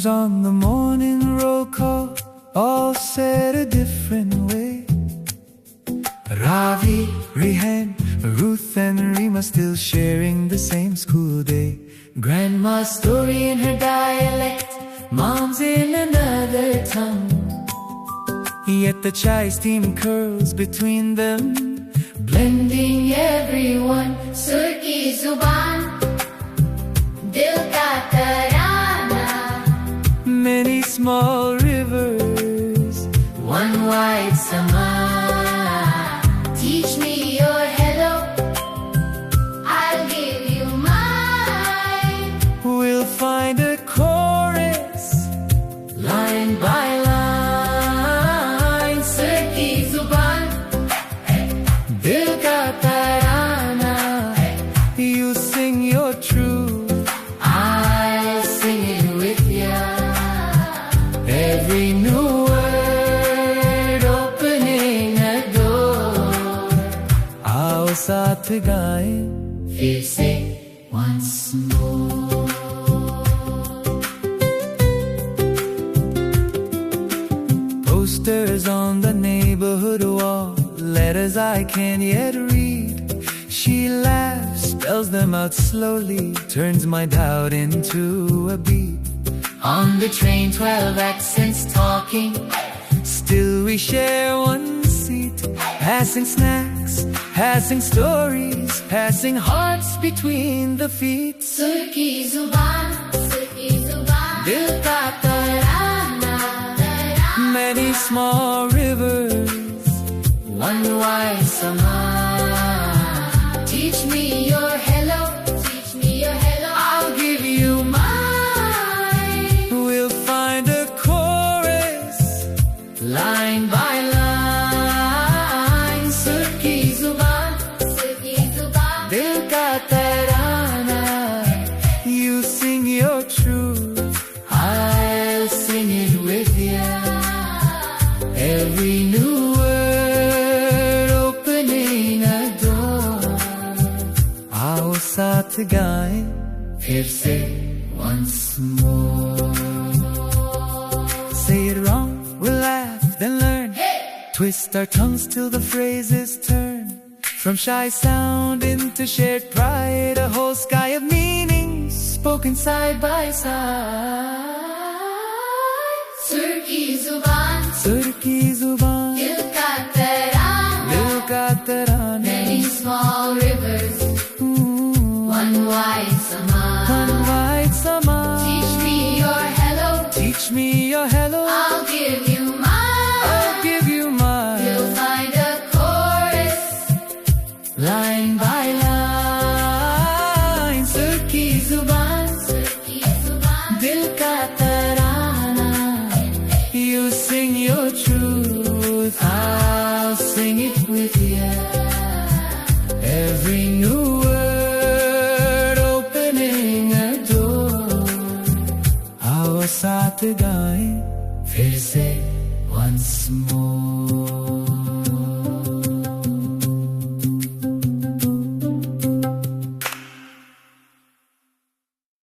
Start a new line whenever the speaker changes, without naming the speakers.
names on the morning roll call, all said a different way. Ravi, Rihan, Ruth and Rima still sharing the same school day. Grandma's story in her dialect, mom's in another tongue. Yet the chai steam curls between them, blending everyone.
Sur Ki Zubaan, Dil Ka Tarana.
Many small rivers,
One wide sama. Teach me your hello, I'll give you mine.
we'll find a chorus,
Line by line. Sur Ki Zubaan,
Dil Ka Tarana. You sing your truth,
I'll sing it with ya.
every new word opening a door. आओ साथ गाएं,
फिर से once more.
posters on the neighborhood wall, letters I can't yet read. She laughs, spells them out slowly, turns my doubt into a beat.
On the train, 12 accents talking.
Still we share one seat, passing snacks, passing stories, passing hearts between the feet.
Sur Ki Zubaan, Sur Ki Zubaan, Dil Ka Tarana.
Many small rivers,
One wide sama. Teach me your hello, teach me your hello, I'll give you mine.
we'll find a chorus,
Line by line. Sur Ki Zubaan, Sur Ki Zubaan,
Dil Ka Tarana. You sing your truth,
I'll sing it with ya.
every new word opening a door. आओ साथ गाएं,
फिर से once more.
say it wrong, we'll laugh, then learn. Twist our tongues till the phrases turn from shy sound into shared pride. A whole sky of meanings spoken side by side.
Sur Ki Zubaan,
Sur Ki Zubaan,
Dil Ka Tarana.
Dil Ka Tarana.
Many small rivers, one wide sama.
One wide sama.
Teach me your hello,
Teach me your hello,
I'll give you mine.
I'll give you mine.
You'll find a chorus,
Line by line. Sur Ki Zubaan,
Sur Ki Zubaan,
Dil Ka Tarana. You sing your truth, I'll sing it with ya. Every new word opening a door. आओ साथ गाएं,
फिर से
once more.